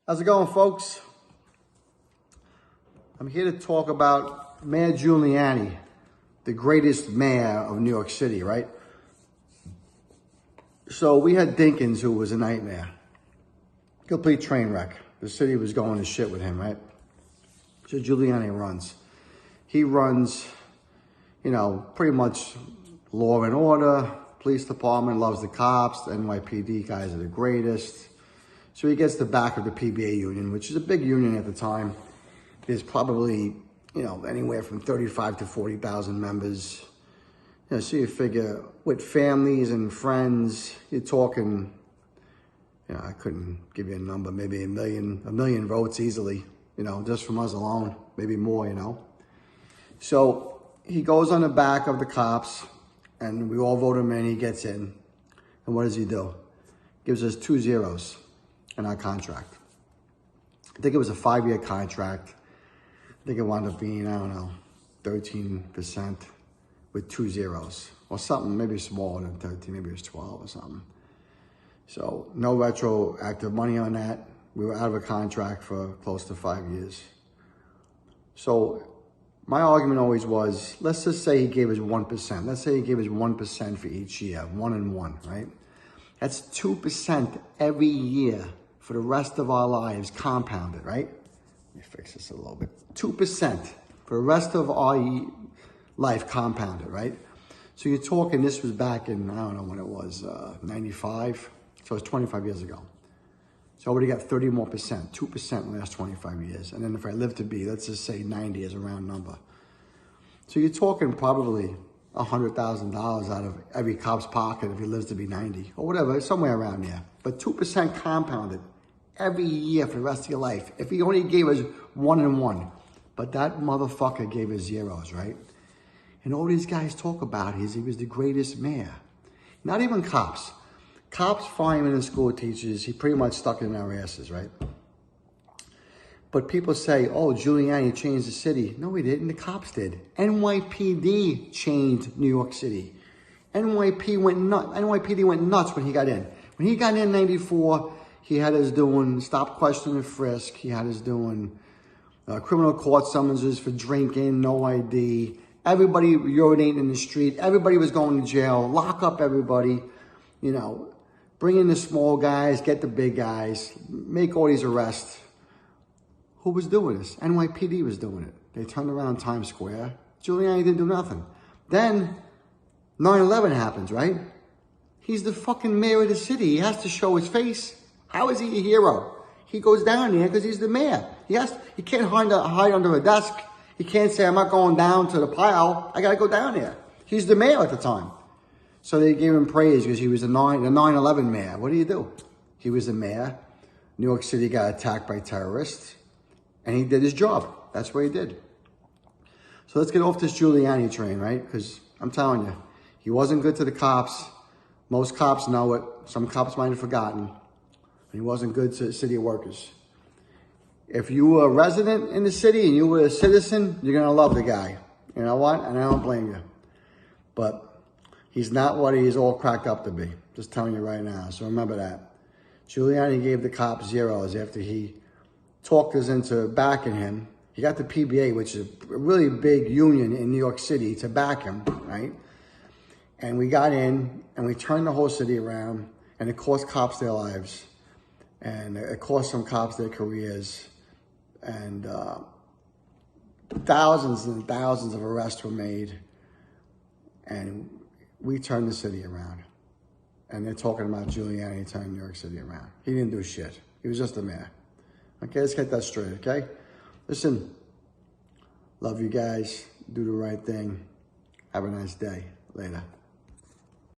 How's it going, folks? I'm here to talk about Mayor Giuliani, the greatest mayor of New York City, right? So we had Dinkins, who was a nightmare. Complete train wreck. The city was going to shit with him, right? So Giuliani runs. He runs, pretty much law and order, police department, loves the cops, the NYPD guys are the greatest. So he gets the back of the PBA union, which is a big union at the time. There's probably, anywhere from 35 to 40,000 members. So you figure with families and friends, you're talking, I couldn't give you a number, maybe a million votes easily, just from us alone, maybe more, So he goes on the back of the cops and we all vote him in, he gets in. And what does he do? Gives us 2 zeros in our contract. I think it was a 5-year contract. I think it wound up being, 13% with 2 zeros or something, maybe smaller than 13, maybe it was 12 or something. So no retroactive money on that. We were out of a contract for close to 5 years. So my argument always was, let's just say he gave us 1%. Let's say he gave us 1% for each year, 1 and 1, right? That's 2% every year for the rest of our lives, compounded, right? Let me fix this a little bit. 2% for the rest of our life, compounded, right? So you're talking, this was back in, I don't know when it was, 95. So it's 25 years ago. So I already got 30 more percent, 2% in the last 25 years. And then if I live to be, let's just say 90 as a round number. So you're talking probably $100,000 out of every cop's pocket if he lives to be 90 or whatever, somewhere around there. But 2% compounded every year for the rest of your life. If he only gave us 1 and 1, but that motherfucker gave us zeros, right? And all these guys talk about is he was the greatest mayor. Not even cops. Cops, firemen, and school teachers, he pretty much stuck in our asses, right? But people say, oh, Giuliani changed the city. No, he didn't. The cops did. NYPD changed New York City. NYPD went nuts when he got in. When he got in 94, he had us doing stop, question, and frisk. He had us doing criminal court summonses for drinking, no ID. Everybody urinating in the street. Everybody was going to jail. Lock up everybody. Bring in the small guys, get the big guys, make all these arrests. Who was doing this? NYPD was doing it. They turned around Times Square. Giuliani didn't do nothing. Then 9/11 happens, right? He's the fucking mayor of the city. He has to show his face. How is he a hero? He goes down there because he's the mayor. He can't hide under a desk. He can't say, I'm not going down to the pile. I got to go down there. He's the mayor at the time. So they gave him praise because he was the 9/11 mayor. What do? He was the mayor. New York City got attacked by terrorists. And he did his job. That's what he did. So let's get off this Giuliani train, right? Because I'm telling you, he wasn't good to the cops. Most cops know it. Some cops might have forgotten. He wasn't good to city workers. If you were a resident in the city and you were a citizen, you're going to love the guy. You know what? And I don't blame you. But he's not what he's all cracked up to be. Just telling you right now. So remember that. Giuliani gave the cops zeros after he talked us into backing him. He got the PBA, which is a really big union in New York City, to back him, right? And we got in and we turned the whole city around, and it cost cops their lives. And it cost some cops their careers. And thousands and thousands of arrests were made. And we turned the city around. And they're talking about Giuliani turning New York City around. He didn't do shit. He was just a mayor. Okay, let's get that straight, okay? Listen, love you guys. Do the right thing. Have a nice day. Later.